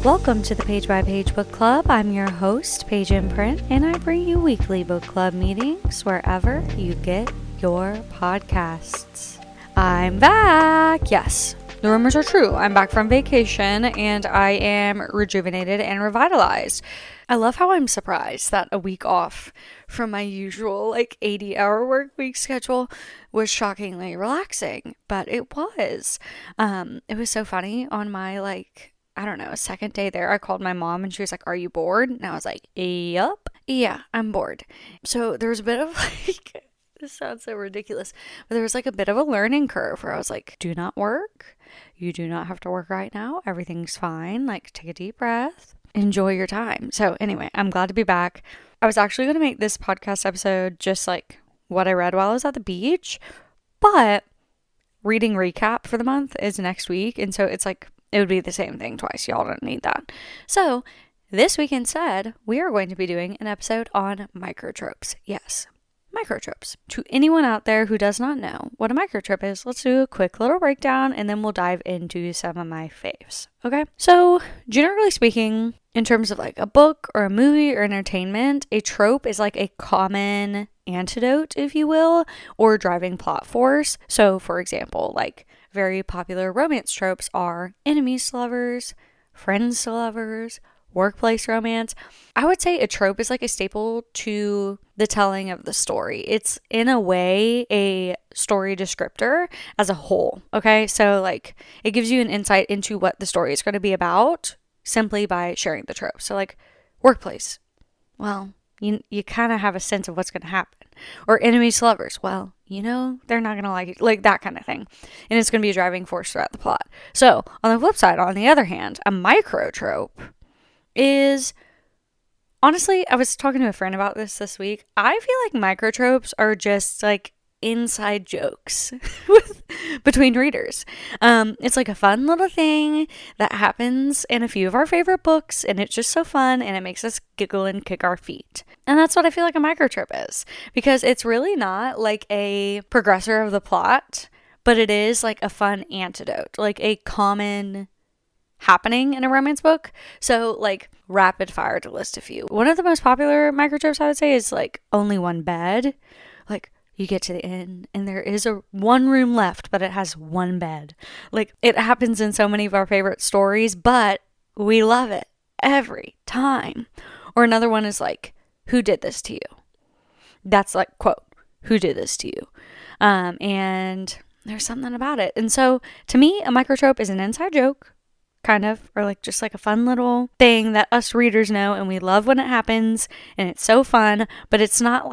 Welcome to the Page by Page Book Club. I'm your host, Paige Imprint, and I bring you weekly book club meetings wherever you get your podcasts. I'm back! Yes, the rumors are true. I'm back from vacation and I am rejuvenated and revitalized. I love how I'm surprised that a week off from my usual 80-hour work week schedule was shockingly relaxing, but it was. It was so funny on my second day there. I called my mom and she was like, "Are you bored?" And I was like, "Yup. Yeah, I'm bored." So there was a bit of this sounds so ridiculous, but there was a bit of a learning curve where I was like, "Do not work. You do not have to work right now. Everything's fine. Take a deep breath. Enjoy your time." So anyway, I'm glad to be back. I was actually going to make this podcast episode just what I read while I was at the beach, but reading recap for the month is next week. And so it's it would be the same thing twice. Y'all don't need that. So this week instead, we are going to be doing an episode on microtropes. Yes, microtropes. To anyone out there who does not know what a microtrope is, let's do a quick little breakdown and then we'll dive into some of my faves. Okay? So generally speaking, in terms of a book or a movie or entertainment, a trope is a common antidote, if you will, or driving plot force. So for example, very popular romance tropes are enemies to lovers, friends to lovers, workplace romance. I would say a trope is a staple to the telling of the story. It's in a way a story descriptor as a whole. Okay, so it gives you an insight into what the story is going to be about simply by sharing the trope. So workplace, well, you kind of have a sense of what's going to happen. Or enemies to lovers, well, they're not going to like it, that kind of thing. And it's going to be a driving force throughout the plot. So on the flip side, on the other hand, a microtrope is, honestly, I was talking to a friend about this week. I feel microtropes are just inside jokes between readers. It's a fun little thing that happens in a few of our favorite books, and it's just so fun, and it makes us giggle and kick our feet. And that's what I feel a microtrope is, because it's really not a progressor of the plot, but it is a fun antidote, a common happening in a romance book. So rapid fire to list a few. One of the most popular microtropes I would say is only one bed. You get to the end and there is one room left, but it has one bed. It happens in so many of our favorite stories, but we love it every time. Or another one is who did this to you? That's quote, who did this to you? And there's something about it. And so to me, a microtrope is an inside joke, kind of, or just a fun little thing that us readers know and we love when it happens and it's so fun, but it's not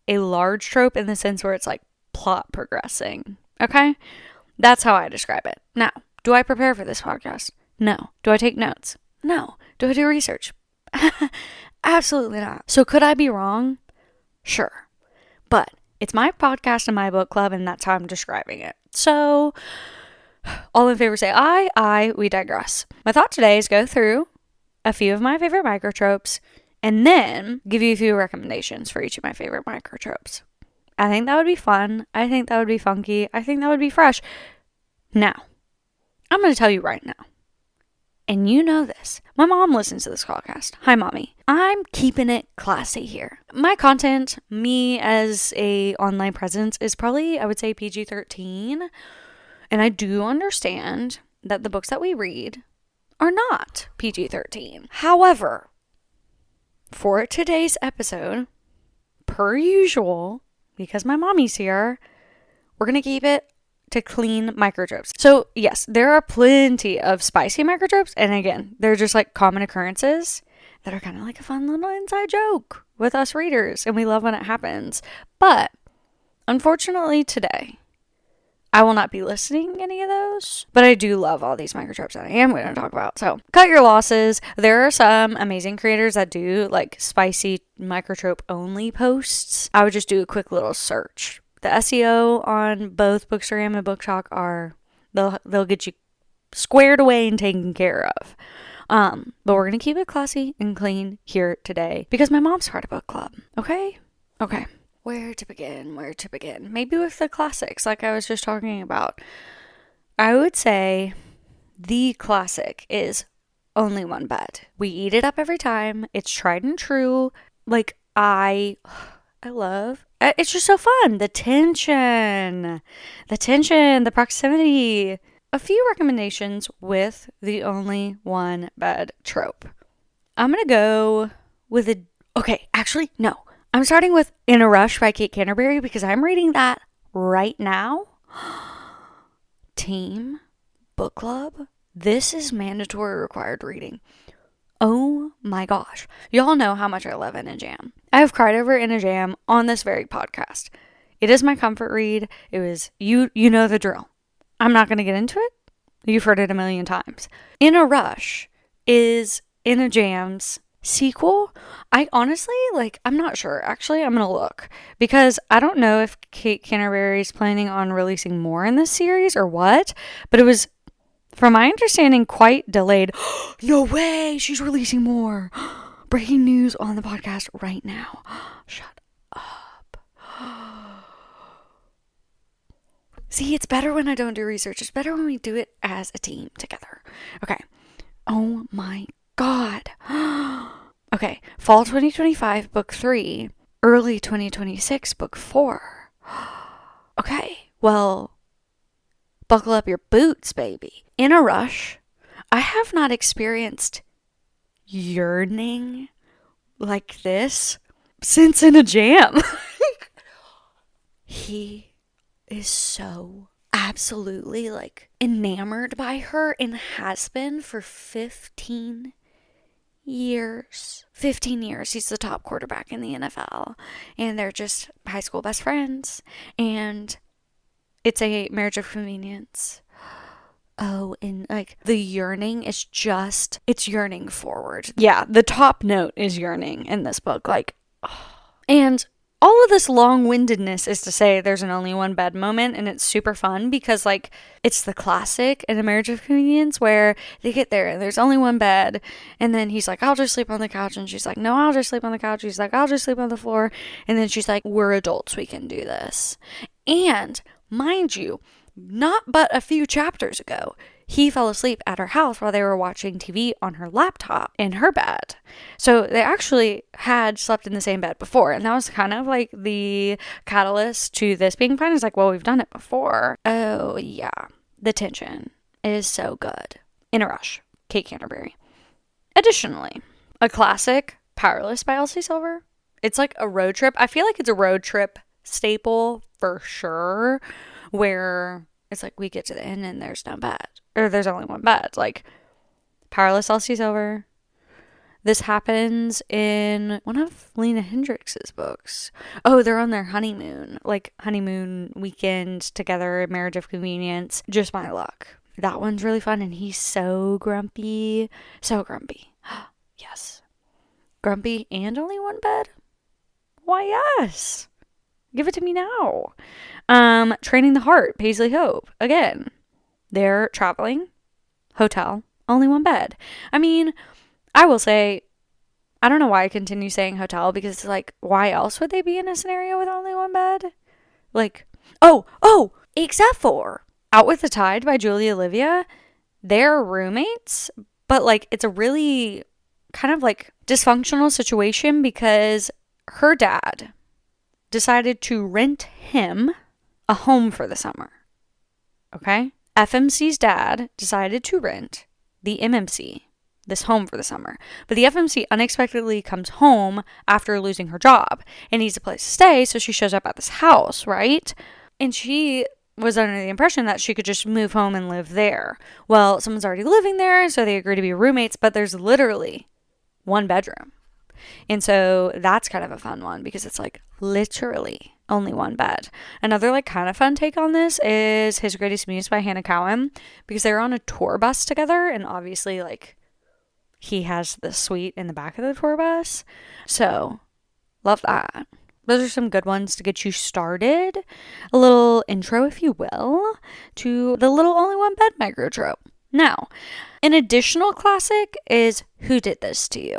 a large trope in the sense where it's plot progressing. Okay? That's how I describe it. Now, do I prepare for this podcast? No. Do I take notes? No. Do I do research? Absolutely not. So could I be wrong? Sure. But it's my podcast and my book club, and that's how I'm describing it. So all in favor say aye. Aye, we digress. My thought today is go through a few of my favorite microtropes and then give you a few recommendations for each of my favorite microtropes. I think that would be fun. I think that would be funky. I think that would be fresh. Now, I'm going to tell you right now, and you know this. My mom listens to this podcast. Hi, Mommy. I'm keeping it classy here. My content, me as a online presence, is probably, I would say, PG-13. And I do understand that the books that we read are not PG-13. However, for today's episode, per usual, because my mommy's here, we're going to keep it to clean microtropes. So yes, there are plenty of spicy microtropes, and again, they're just common occurrences that are kind of a fun little inside joke with us readers, and we love when it happens. But unfortunately today, I will not be listing any of those, but I do love all these microtropes that I am going to talk about. So cut your losses. There are some amazing creators that do spicy microtrope only posts. I would just do a quick little search. The SEO on both Bookstagram and BookTok they'll get you squared away and taken care of. But we're going to keep it classy and clean here today because my mom's part of book club. Okay. Where to begin? Maybe with the classics like I was just talking about. I would say the classic is only one bed. We eat it up every time. It's tried and true. Like, I love, it's just so fun. The tension, the proximity. A few recommendations with the only one bed trope. I'm going to go with okay, actually, no. I'm starting with In a Rush by Kate Canterbury because I'm reading that right now. Team book club. This is mandatory required reading. Oh my gosh. Y'all know how much I love In a Jam. I have cried over In a Jam on this very podcast. It is my comfort read. It was, you know the drill. I'm not going to get into it. You've heard it a million times. In a Rush is In a Jam's sequel. I honestly, I'm not sure. Actually, I'm going to look because I don't know if Kate Canterbury is planning on releasing more in this series or what, but it was, from my understanding, quite delayed. No way, she's releasing more. Breaking news on the podcast right now. Shut up. See, it's better when I don't do research. It's better when we do it as a team together. Okay. Oh my God. Okay. Fall 2025, book 3. Early 2026, book 4. Okay. Well, buckle up your boots, baby. In a Rush, I have not experienced yearning like this since In a Jam. He is so absolutely enamored by her and has been for 15 years. 15 years. He's the top quarterback in the NFL. And they're just high school best friends. And it's a marriage of convenience. Oh, and the yearning is just, it's yearning forward. Yeah, the top note is yearning in this book. And all of this long-windedness is to say there's an only one bed moment, and it's super fun because it's the classic in a marriage of convenience where they get there and there's only one bed, and then he's like, I'll just sleep on the couch, and she's like, no, I'll just sleep on the couch. He's like, I'll just sleep on the floor, and then she's like, we're adults, we can do this. And mind you, not but a few chapters ago, he fell asleep at her house while they were watching TV on her laptop in her bed. So they actually had slept in the same bed before. And that was kind of the catalyst to this being fun. It's well, we've done it before. Oh, yeah. The tension is so good. In a Rush, Kate Canterbury. Additionally, a classic, Powerless by Elsie Silver. It's a road trip. I feel like it's a road trip staple for sure, where it's we get to the end and there's no bed, or there's only one bed. Powerless Elsie Silver. This happens in one of Lena Hendrix's books. Oh, they're on their honeymoon, honeymoon weekend together, marriage of convenience. Just my luck. That one's really fun, and he's so grumpy. So grumpy. Yes. Grumpy and only one bed? Why, yes. Give it to me now. Training the Heart, Paisley Hope. Again, they're traveling. Hotel. Only one bed. I mean, I will say, I don't know why I continue saying hotel, because it's why else would they be in a scenario with only one bed? Except for Out with the Tide by Julie Olivia. They're roommates, but it's a really kind of dysfunctional situation because her dad decided to rent him a home for the summer. Okay? FMC's dad decided to rent the MMC this home for the summer. But the FMC unexpectedly comes home after losing her job and needs a place to stay, so she shows up at this house, right? And she was under the impression that she could just move home and live there. Well, someone's already living there, so they agree to be roommates, but there's literally one bedroom. And so that's kind of a fun one because it's literally only one bed. Another kind of fun take on this is His Greatest Muse by Hannah Cowan, because they're on a tour bus together, and obviously he has the suite in the back of the tour bus. So love that. Those are some good ones to get you started. A little intro, if you will, to the little only one bed microtrope. Now, an additional classic is Who Did This to You?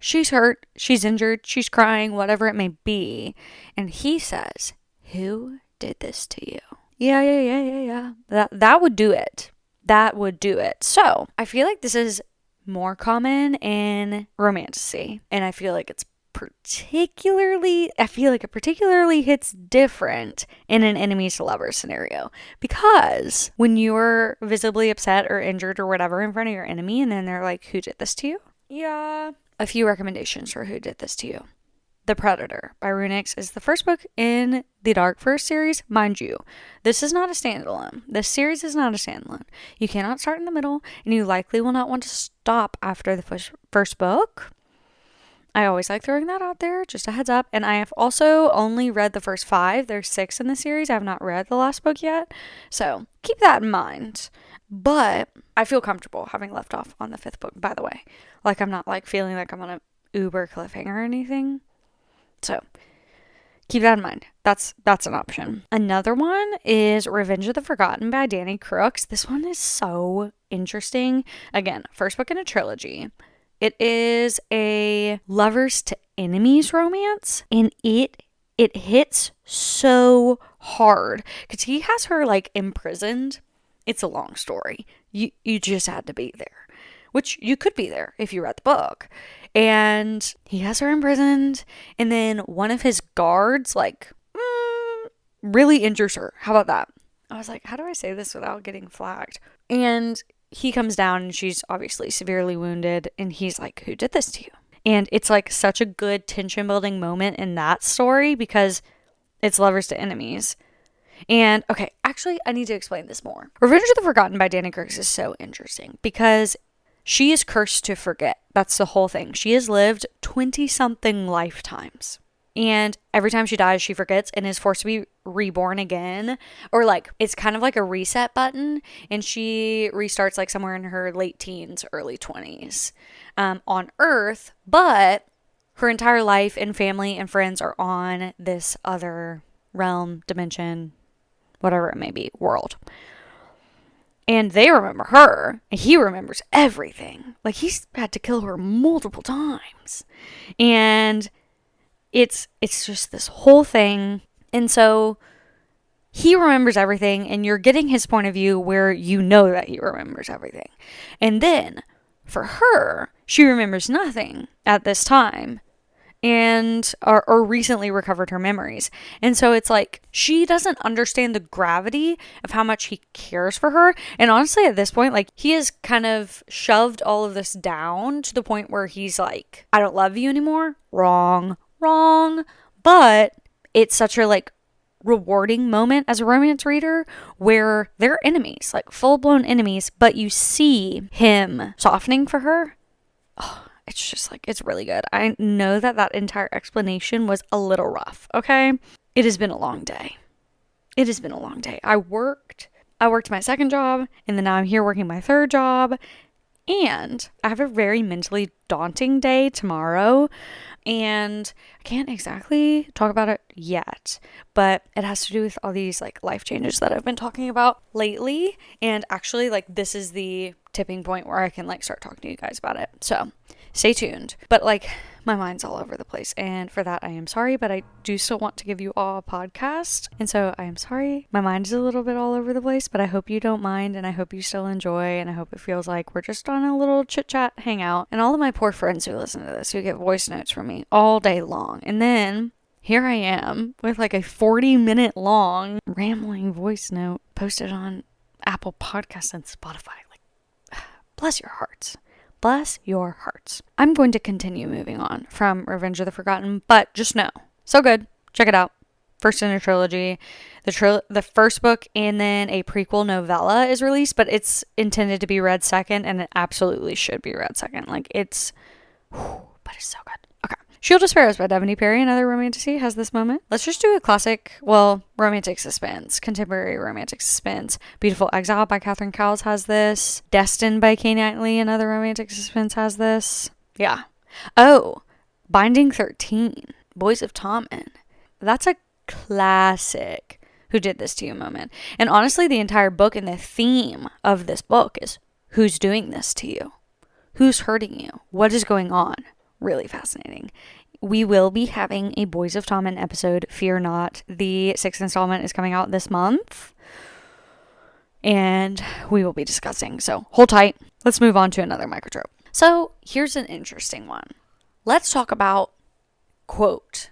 She's hurt, she's injured, she's crying, whatever it may be. And he says, who did this to you? Yeah. That would do it. That would do it. So I feel like this is more common in romantasy. And I feel like it particularly hits different in an enemies to lovers scenario, because when you're visibly upset or injured or whatever in front of your enemy and then they're like, who did this to you? Yeah. A few recommendations for who did this to you. The Predator by Runix is the first book in the Dark First series. Mind you, this is not a standalone. This series is not a standalone. You cannot start in the middle, and you likely will not want to stop after the first book. I always like throwing that out there, just a heads up. And I have also only read the first 5. There's 6 in the series. I have not read the last book yet, so keep that in mind. But I feel comfortable having left off on the 5th book, by the way. Like, I'm not like feeling like I'm on a uber cliffhanger or anything. So keep that in mind. That's an option. Another one is Revenge of the Forgotten by Danny Crooks. This one is so interesting. Again, first book in a trilogy. It is a lovers to enemies romance, and it hits so hard because he has her like imprisoned. It's a long story. You just had to be there, which you could be there if you read the book. And he has her imprisoned, and then one of his guards really injures her. How about that? I was like, how do I say this without getting flagged? And he comes down and she's obviously severely wounded, and he's like, who did this to you? And it's like such a good tension building moment in that story because it's lovers to enemies. And okay, actually I need to explain this more. Revenge of the Forgotten by Danny Crooks is so interesting because she is cursed to forget. That's the whole thing. She has lived 20-something lifetimes. And every time she dies, she forgets and is forced to be reborn again. Or like, it's kind of like a reset button. And she restarts like somewhere in her late teens, early 20s on Earth. But her entire life and family and friends are on this other realm, dimension, whatever it may be, world. And they remember her, and he remembers everything. Like, he's had to kill her multiple times. And it's just this whole thing. And so he remembers everything, and you're getting his point of view where you know that he remembers everything. And then, for her, she remembers nothing at this time. And or recently recovered her memories. And so it's like she doesn't understand the gravity of how much he cares for her. And honestly, at this point, like, he has kind of shoved all of this down to the point where he's like, I don't love you anymore. Wrong. But it's such a like rewarding moment as a romance reader where they're enemies, like full-blown enemies, but you see him softening for her. Oh, it's just like, it's really good. I know that entire explanation was a little rough, okay? It has been a long day. I worked my second job, and then now I'm here working my third job, and I have a very mentally daunting day tomorrow, and I can't exactly talk about it yet, but it has to do with all these like life changes that I've been talking about lately, and actually like this is the tipping point where I can like start talking to you guys about it. So stay tuned. But like, my mind's all over the place, and for that I am sorry, but I do still want to give you all a podcast, and so I am sorry my mind is a little bit all over the place, but I hope you don't mind, and I hope you still enjoy, and I hope it feels like we're just on a little chit chat hangout. And all of my poor friends who listen to this, who get voice notes from me all day long, and then here I am with like a 40-minute long rambling voice note posted on Apple Podcasts and Spotify. Like, bless your hearts. Bless your hearts. I'm going to continue moving on from Revenge of the Forgotten, but just know, so good. Check it out. First in a trilogy. The first book and then a prequel novella is released, but it's intended to be read second, and it absolutely should be read second. Like, but it's so good. Okay. Shield of Sparrows by Devony Perry, another romantasy, has this moment. Let's just do a classic, romantic suspense, contemporary romantic suspense. Beautiful Exile by Catherine Cowles has this. Destined by Kay Knightley, another romantic suspense, has this. Yeah. Oh, Binding 13, Boys of Tommen. That's a classic who did this to you moment. And honestly, the entire book and the theme of this book is who's doing this to you? Who's hurting you? What is going on? Really fascinating. We will be having a Boys of Tommen episode. Fear not. The 6th installment is coming out this month, and we will be discussing. So hold tight. Let's move on to another microtrope. So here's an interesting one. Let's talk about, quote,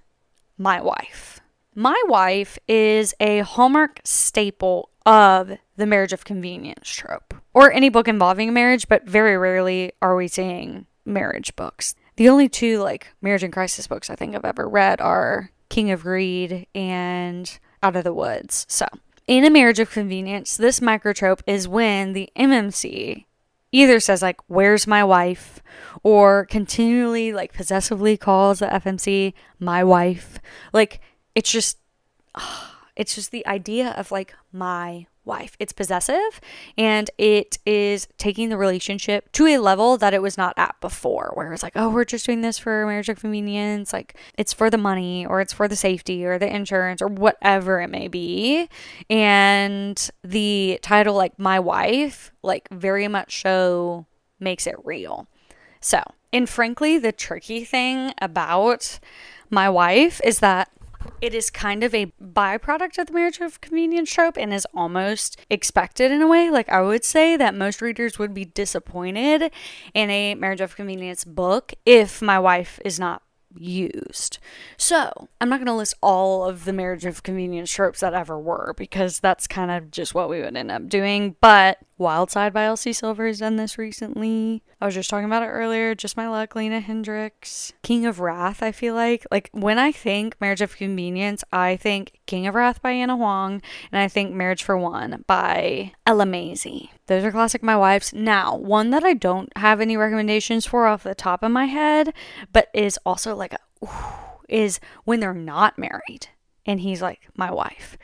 my wife. My wife is a hallmark staple of the marriage of convenience trope, or any book involving marriage, but very rarely are we seeing marriage books. The only two marriage and crisis books I think I've ever read are King of Greed and Out of the Woods. So in a marriage of convenience, this microtrope is when the MMC either says where's my wife, or continually possessively calls the FMC my wife. It's just the idea of my wife. It's possessive, and it is taking the relationship to a level that it was not at before, where it's oh, we're just doing this for marriage of convenience, it's for the money, or it's for the safety or the insurance or whatever it may be. And the title my wife very much so makes it real. So, and frankly, the tricky thing about my wife is that it is kind of a byproduct of the marriage of convenience trope and is almost expected in a way. I would say that most readers would be disappointed in a marriage of convenience book if my wife is not used. So I'm not going to list all of the marriage of convenience tropes that ever were, because that's kind of just what we would end up doing. But Wild Side by Elsie Silver has done this recently. I was just talking about it earlier. Just My Luck, Lena Hendricks. King of Wrath, I feel like when I think marriage of convenience, I think King of Wrath by Anna Huang, and I think Marriage for One by Ella Maisie. Those are classic my wives. Now, one that I don't have any recommendations for off the top of my head, but is also is When They're Not Married, and he's my wife.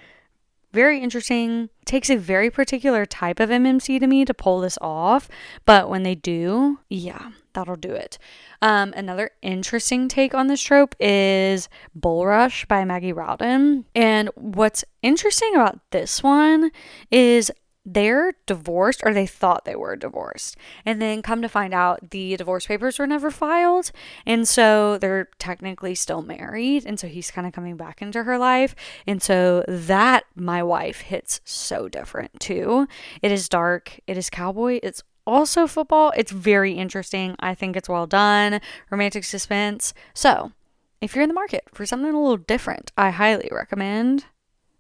Very interesting. Takes a very particular type of MMC to me to pull this off, but when they do, yeah, that'll do it. Another interesting take on this trope is Bull Rush by Maggie Rowden. And what's interesting about this one is they're divorced, or they thought they were divorced, and then come to find out the divorce papers were never filed, and so they're technically still married, and so he's kind of coming back into her life, and so that my wife hits so different too. It is dark, it is cowboy, it's also football. It's very interesting. I think it's well done. Romantic suspense. So if you're in the market for something a little different, I highly recommend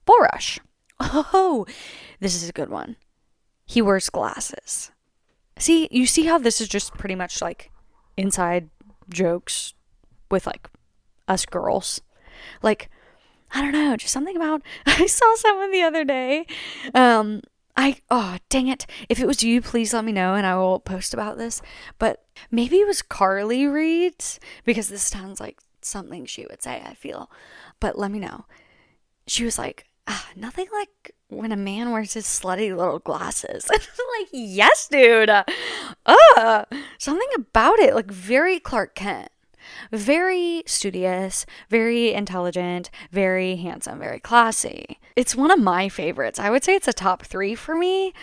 Bull Rush. Oh, this is a good one. He Wears Glasses. See, you see how this is just pretty much inside jokes with us girls. I don't know, just something about, I saw someone the other day. Oh, dang it. If it was you, please let me know and I will post about this. But maybe it was Carly Reed's, because this sounds like something she would say, I feel. But let me know. She was nothing like when a man wears his slutty little glasses. Yes, dude. Something about it. Very Clark Kent. Very studious, very intelligent, very handsome, very classy. It's one of my favorites. I would say it's a top 3 for me.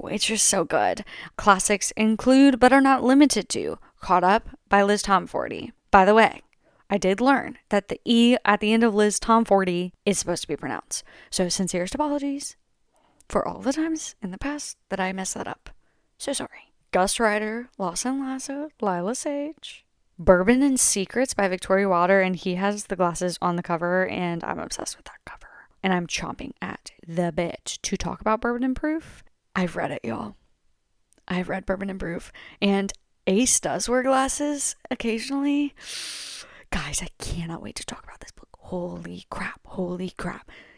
It's just so good. Classics include, but are not limited to, Caught Up by Liz Tomforty. By the way, I did learn that the E at the end of Liz Tomforty is supposed to be pronounced. So sincerest apologies for all the times in the past that I messed that up. So sorry. Ghost Rider, Lawson Lasso, Lila Sage. Bourbon and Secrets by Victoria Wilder, and he has the glasses on the cover, and I'm obsessed with that cover. And I'm chomping at the bit to talk about Bourbon and Proof. I've read it, y'all. I've read Bourbon and Proof, and Ace does wear glasses occasionally. Guys, I cannot wait to talk about this book. Holy crap.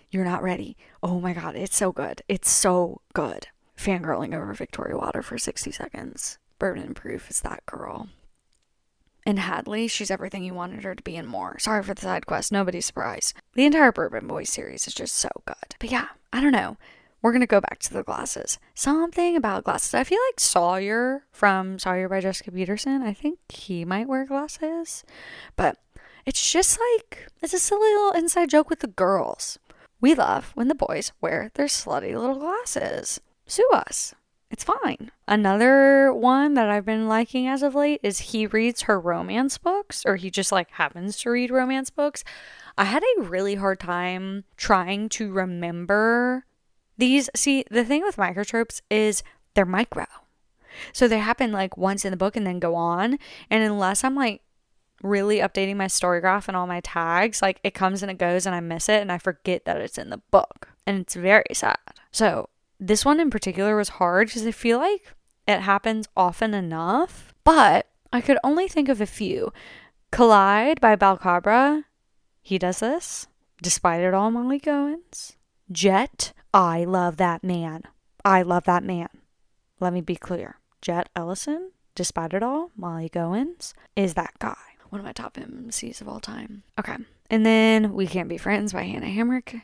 You're not ready. Oh my god, it's so good. It's so good. Fangirling over Victoria Wilder for 60 seconds. Bourbon and Proof is that girl. And Hadley, she's everything you wanted her to be and more. Sorry for the side quest, nobody's surprised. The entire Bourbon Boys series is just so good. But yeah, I don't know. We're going to go back to the glasses. Something about glasses. I feel like Sawyer from Sawyer by Jessica Peterson, I think he might wear glasses. But it's just it's a silly little inside joke with the girls. We love when the boys wear their slutty little glasses. Sue us. It's fine. Another one that I've been liking as of late is He Reads Her Romance Books, or he just happens to read romance books. I had a really hard time trying to remember these. See, the thing with microtropes is they're micro. So they happen like once in the book and then go on. And unless I'm like really updating my story graph and all my tags, like it comes and it goes and I miss it and I forget that it's in the book. And it's very sad. So this one in particular was hard because I feel like it happens often enough, but I could only think of a few. Collide by Balcabra. He does this. Despite it all, Molly Goins. Jet. I love that man. I love that man. Let me be clear. Jet Ellison, despite it all, Molly Goins, is that guy. One of my top MCs of all time. Okay. And then We Can't Be Friends by Hannah Hamrick.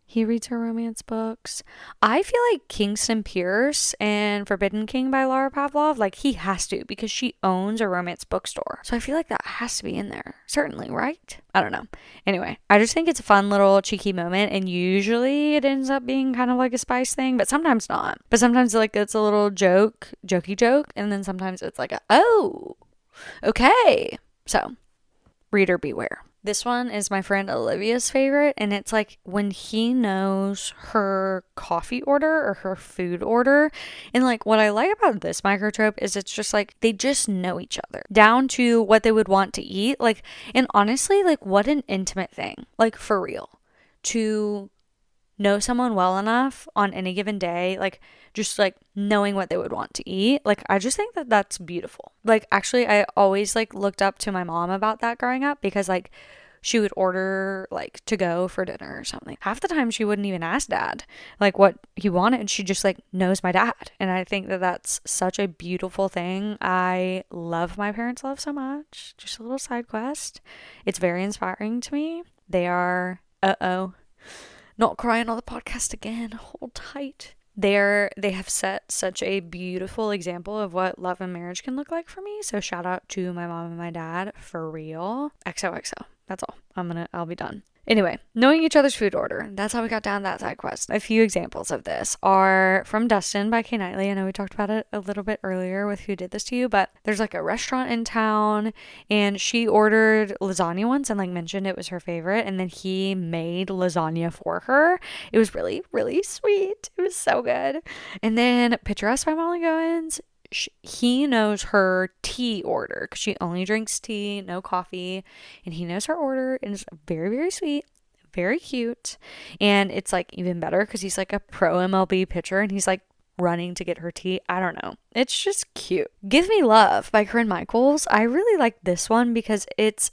He reads her romance books. I feel like Kingston Pierce and Forbidden King by Laura Pavlov, like he has to because she owns a romance bookstore. So I feel like that has to be in there. Certainly, right? I don't know. Anyway, I just think it's a fun little cheeky moment, and usually it ends up being kind of like a spice thing, but sometimes not. But sometimes like it's a little jokey joke, and then sometimes it's like oh, okay. So, reader beware. This one is my friend Olivia's favorite, and it's like when he knows her coffee order or her food order. And like what I like about this microtrope is it's just like they just know each other down to what they would want to eat. Like, and honestly, like what an intimate thing, like for real, to know someone well enough on any given day, like just like knowing what they would want to eat. Like I just think that that's beautiful. Like actually I always like looked up to my mom about that growing up because like she would order like to go for dinner or something. Half the time she wouldn't even ask dad like what he wanted. She just like knows my dad. And I think that that's such a beautiful thing. I love my parents' love so much. Just a little side quest. It's very inspiring to me. They are not crying on the podcast again. Hold tight. They have set such a beautiful example of what love and marriage can look like for me. So shout out to my mom and my dad for real. XOXO. That's all. I'll be done. Anyway, knowing each other's food order. That's how we got down that side quest. A few examples of this are from Dustin by Kay Knightley. I know we talked about it a little bit earlier with Who Did This to You, but there's like a restaurant in town and she ordered lasagna once and like mentioned it was her favorite, and then he made lasagna for her. It was really, really sweet. It was so good. And then Picture Us by Molly Goins. He knows her tea order because she only drinks tea, no coffee, and he knows her order, and it's very, very sweet, very cute. And it's like even better because he's like a pro MLB pitcher and he's like running to get her tea. I don't know. It's just cute. Give Me Love by Corinne Michaels. I really like this one because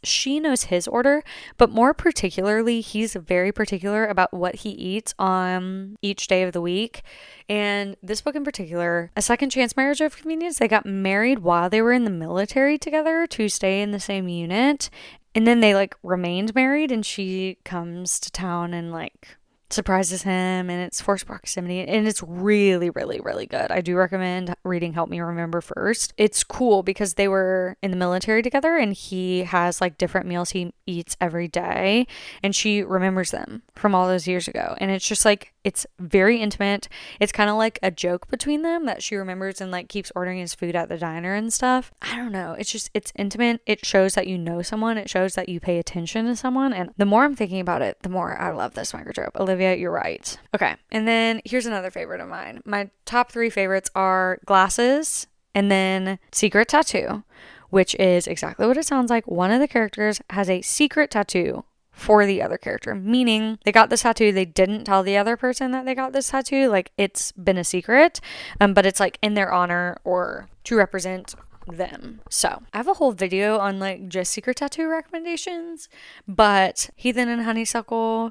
she knows his order, but more particularly, he's very particular about what he eats on each day of the week. And this book in particular, A Second Chance Marriage of Convenience, they got married while they were in the military together to stay in the same unit. And then they like remained married, and she comes to town and like surprises him, and it's forced proximity, and it's really, really, really good. I do recommend reading Help Me Remember first. It's cool because they were in the military together, and he has like different meals he eats every day, and she remembers them from all those years ago. And it's just like, it's very intimate. It's kind of like a joke between them that she remembers and like keeps ordering his food at the diner and stuff. I don't know. It's intimate. It shows that you know someone. It shows that you pay attention to someone. And the more I'm thinking about it, the more I love this microtrope. Olivia, you're right. Okay. And then here's another favorite of mine. My top 3 favorites are Glasses and then Secret Tattoo, which is exactly what it sounds like. One of the characters has a secret tattoo for the other character, meaning they got this tattoo, they didn't tell the other person that they got this tattoo, like it's been a secret, but it's like in their honor or to represent them. So I have a whole video on like just secret tattoo recommendations, but Heathen and Honeysuckle,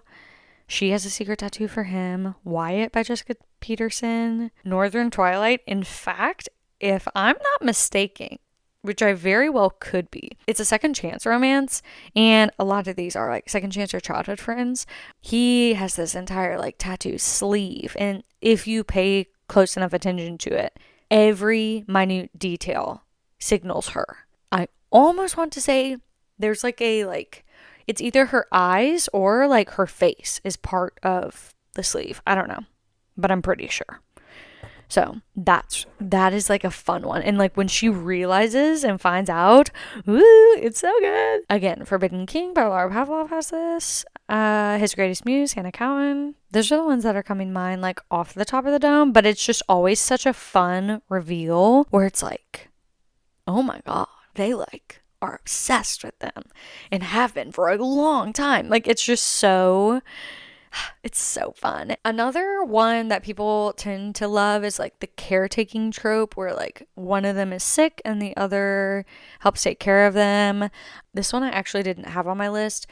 she has a secret tattoo for him. Wyatt by Jessica Peterson. Northern Twilight, in fact, if I'm not mistaken, which I very well could be, it's a second chance romance, and a lot of these are like second chance or childhood friends. He has this entire like tattoo sleeve, and if you pay close enough attention to it, every minute detail signals her. I almost want to say there's like it's either her eyes or like her face is part of the sleeve. I don't know, but I'm pretty sure. So that is like a fun one. And like when she realizes and finds out, ooh, it's so good. Again, Forbidden King by Laura Pavlov has this. His Greatest Muse, Hannah Cowan. Those are the ones that are coming to mind like off the top of the dome, but it's just always such a fun reveal where it's like, oh my God, they like are obsessed with them and have been for a long time. Like it's just so, it's so fun. Another one that people tend to love is like the caretaking trope where like one of them is sick and the other helps take care of them. This one I actually didn't have on my list,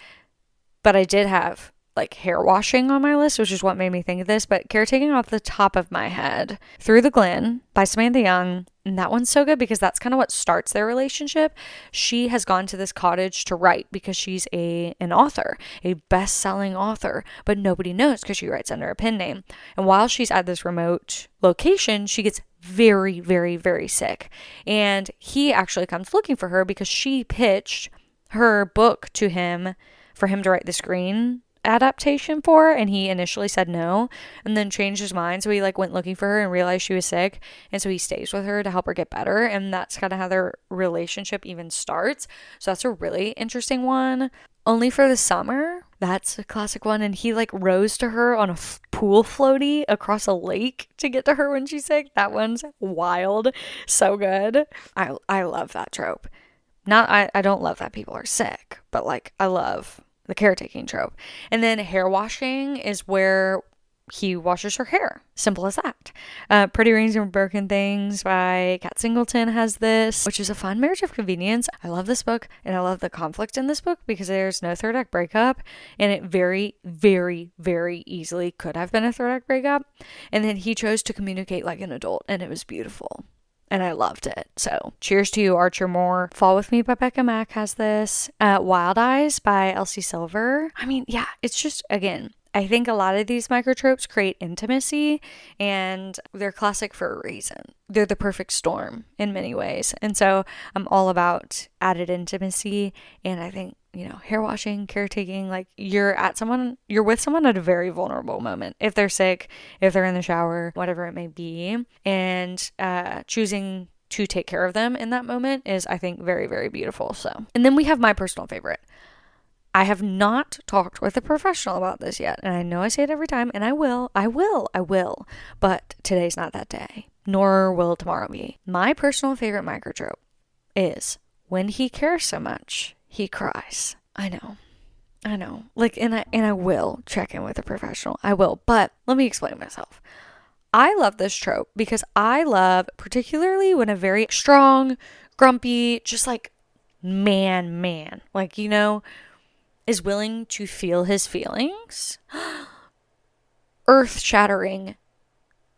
but I did have like hair washing on my list, which is what made me think of this. But caretaking off the top of my head, Through the Glen by Samantha Young. And that one's so good because that's kind of what starts their relationship. She has gone to this cottage to write because she's an author, a best-selling author, but nobody knows because she writes under a pen name. And while she's at this remote location, she gets very, very, very sick. And he actually comes looking for her because she pitched her book to him for him to write the screen adaptation for, and he initially said no and then changed his mind, so he like went looking for her and realized she was sick, and so he stays with her to help her get better, and that's kind of how their relationship even starts. So that's a really interesting one. Only for the Summer, that's a classic one, and he like rows to her on a pool floaty across a lake to get to her when she's sick. That one's wild, so good. I love that trope. I don't love that people are sick, but like I love the caretaking trope. And then hair washing is where he washes her hair. Simple as that. Pretty Rings and Broken Things by Kat Singleton has this, which is a fun marriage of convenience. I love this book, and I love the conflict in this book because there's no third act breakup, and it very, very, very easily could have been a third act breakup. And then he chose to communicate like an adult, and it was beautiful. And I loved it. So cheers to you, Archer Moore. Fall With Me by Becca Mack has this. Wild Eyes by Elsie Silver. I mean, yeah, it's just, again, I think a lot of these microtropes create intimacy, and they're classic for a reason. They're the perfect storm in many ways. And so I'm all about added intimacy. And I think, hair washing, caretaking, like you're with someone at a very vulnerable moment. If they're sick, if they're in the shower, whatever it may be. And choosing to take care of them in that moment is, I think, very, very beautiful. So, and then we have my personal favorite. I have not talked with a professional about this yet, and I know I say it every time, and I will, but today's not that day, nor will tomorrow be. My personal favorite microtrope is when he cares so much, he cries. I know. Like, and I will check in with a professional. I will, but let me explain myself. I love this trope because I love, particularly when a very strong, grumpy, just like man, like, is willing to feel his feelings. Earth-shattering,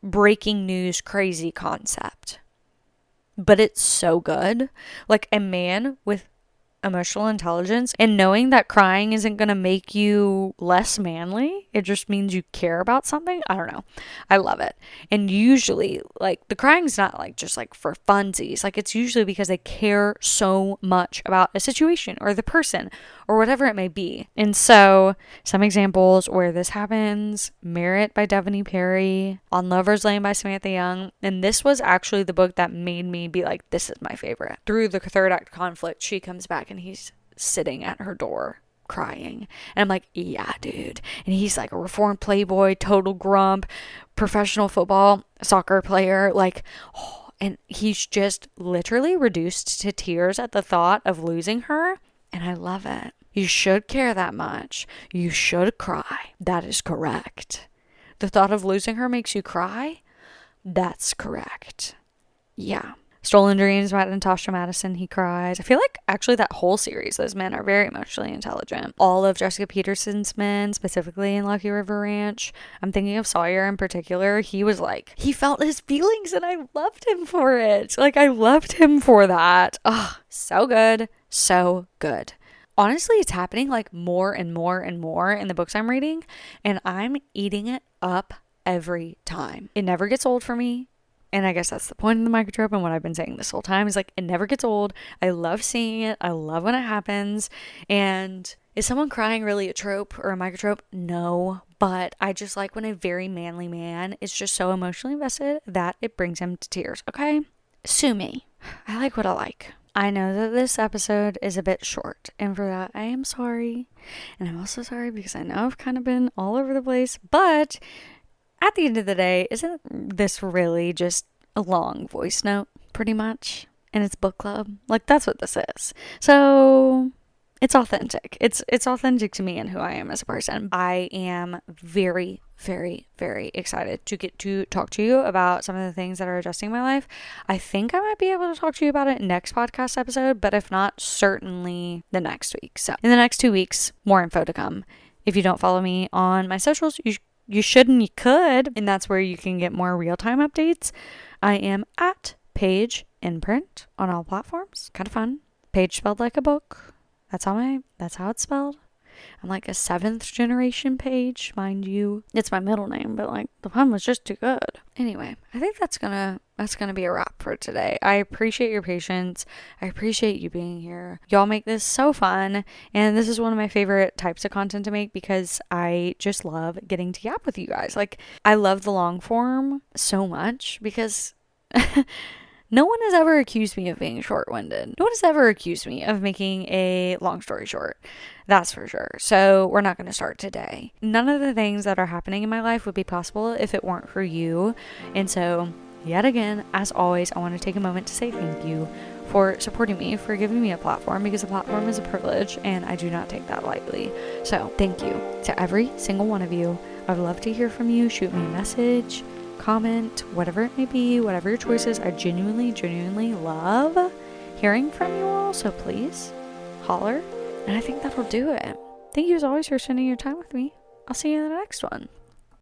breaking news, crazy concept. But it's so good. Like a man with emotional intelligence and knowing that crying isn't going to make you less manly. It just means you care about something. I don't know. I love it. And usually, like, the crying's not like just like for funsies. Like, it's usually because they care so much about a situation or the person or whatever it may be. And so some examples where this happens: Merit by Devaney Perry, On Lover's Lane by Samantha Young. And this was actually the book that made me be like, this is my favorite. Through the third act conflict, she comes back and he's sitting at her door crying, and I'm like, yeah, dude. And he's like a reformed playboy, total grump, professional soccer player, like, oh, and he's just literally reduced to tears at the thought of losing her. And I love it. You should care that much. You should cry. That is correct. The thought of losing her makes you cry? That's correct. Yeah. Stolen Dreams by Natasha Madison, he cries. I feel like actually that whole series, those men are very emotionally intelligent. All of Jessica Peterson's men, specifically in Lucky River Ranch. I'm thinking of Sawyer in particular. He was like, he felt his feelings and I loved him for it. Like, I loved him for that. Oh, so good. So good. Honestly, it's happening like more and more and more in the books I'm reading, and I'm eating it up every time. It never gets old for me. And I guess that's the point of the microtrope, and what I've been saying this whole time is like, it never gets old. I love seeing it. I love when it happens. And is someone crying really a trope or a microtrope? No, but I just like when a very manly man is just so emotionally invested that it brings him to tears. Okay? Sue me. I like what I like. I know that this episode is a bit short, and for that I am sorry. And I'm also sorry because I know I've kind of been all over the place, but at the end of the day, isn't this really just a long voice note, pretty much? And it's book club. Like, that's what this is. So it's authentic. It's authentic to me and who I am as a person. I am very, very, very excited to get to talk to you about some of the things that are adjusting my life. I think I might be able to talk to you about it next podcast episode, but if not, certainly the next week. So in the next 2 weeks, more info to come. If you don't follow me on my socials, you should and you could, and that's where you can get more real-time updates. I am at Page Imprint on all platforms. Kind of fun. Page spelled like a book. That's how it's spelled. I'm like a 7th generation Page, mind you. It's my middle name, but like the pun was just too good. Anyway, I think that's gonna be a wrap for today. I appreciate your patience. I appreciate you being here. Y'all make this so fun, and this is one of my favorite types of content to make because I just love getting to yap with you guys. Like, I love the long form so much because no one has ever accused me of being short-winded. No one has ever accused me of making a long story short. That's for sure. So we're not going to start today. None of the things that are happening in my life would be possible if it weren't for you. And so, yet again, as always, I want to take a moment to say thank you for supporting me, for giving me a platform, because a platform is a privilege and I do not take that lightly. So thank you to every single one of you. I'd love to hear from you. Shoot me a message, comment, whatever it may be, whatever your choices. I genuinely love hearing from you all, so please holler. And I think that'll do it. Thank you as always for spending your time with me. I'll see you in the next one.